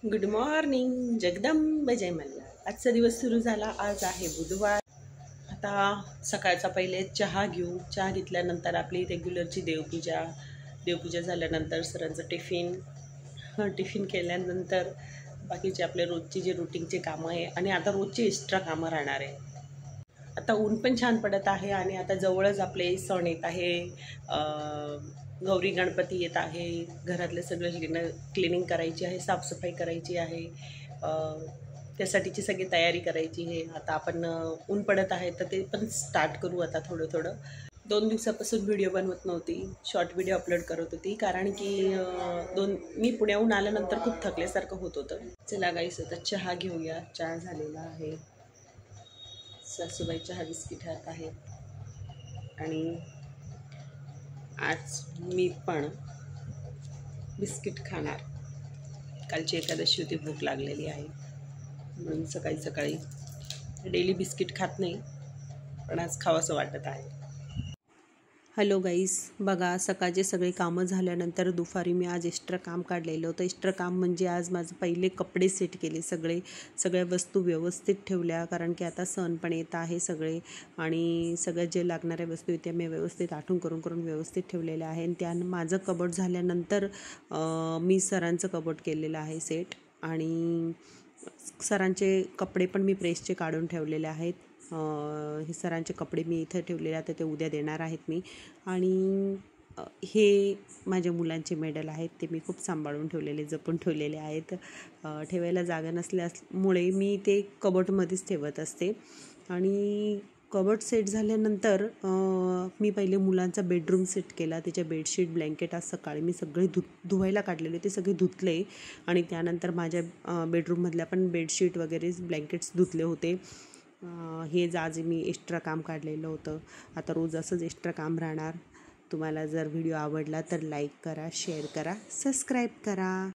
Good morning Jagdamb जय मल्हार। आजचा दिवस सुरू झाला। आज आहे बुधवार। आता सकाळचा पहिले चहा घेऊ। चहा घेतल्यानंतर आपली रेग्युलरची देवपूजा झाल्यानंतर सरांचं टिफिन केल्यानंतर बाकीचे आपले रोजचे जे रुटीनचे कामं आहे आणि आता रोजची एक्स्ट्रा कामं राहणार आहे। आता ऊन पण छान पडत आहे आणि आता जवळच आपले सण येत आहे। गौरी गणपती येत आहे। घरातले सगळं क्लिनिंग करायची आहे, साफसफाई करायची आहे, त्यासाठीची सगळी तयारी करायची आहे। आता आपण ऊन पडत आहे तर ते पण स्टार्ट करू आता थोडं थोडं। 2 दिवसापासून व्हिडिओ बनवत नव्हती, शॉर्ट व्हिडिओ अपलोड करत होती कारण की मी पुण्याहून आल्यानंतर खूप थकल्यासारखं होत होतं। चला गाईस आता चहा घेऊया। चहा झालेला आहे। सासूबाई चहा बिस्किट खात आहेत आणि आज मी पण बिस्किट खाणार। कालची एकादशी होती, भूक लागलेली आहे म्हणून सकाळी सकाळी डेली बिस्किट खात नाही, पण आज खावंसं वाटत आहे। हॅलो गाईस, बघा सकाळचे सगळे कामं झाल्यानंतर दुपारी मी आज एक्स्ट्रा काम काढलेलं होतं। एक्स्ट्रा काम म्हणजे आज माझं पहिले कपडे सेट केले, सगळ्या वस्तू व्यवस्थित ठेवल्या कारण की आता सण पण येत आहे सगळे, आणि सगळ्या जे लागणाऱ्या वस्तू त्या मी व्यवस्थित आठवून करून व्यवस्थित ठेवलेल्या आहे। आणि त्यानं माझं कबोर्ड झाल्यानंतर मी सरांचं कबोर्ड केलेलं आहे सेट, आणि सरांचे कपडे पण मी प्रेसचे काढून ठेवलेले आहेत। हे सरांचे कपडे मी इथं ठेवलेले आहेत, ते उद्या देणार आहेत मी। आणि हे माझ्या मुलांचे मेडल आहेत, ते मी खूप सांभाळून ठेवलेले, जपून ठेवलेले आहेत। ठेवायला जागा नसल्यामुळे मी ते कबोर्डमध्येच ठेवत असते। आणि कबोर्ड सेट झाल्यानंतर मी पहिले मुलांचा बेडरूम सेट केला। त्याच्या बेडशीट ब्लँकेट आज सकाळी मी सगळे धुवायला काढलेले, ते सगळे धुतले, आणि त्यानंतर माझ्या बेडरूममधल्या पण बेडशीट वगैरे ब्लँकेट्स धुतले होते। हेच आज मी एक्स्ट्रा काम काढलेलं होतं। आता रोज असंच एक्स्ट्रा काम राहणार। तुम्हाला जर व्हिडिओ आवडला तर लाईक करा, शेअर करा, सबस्क्राईब करा।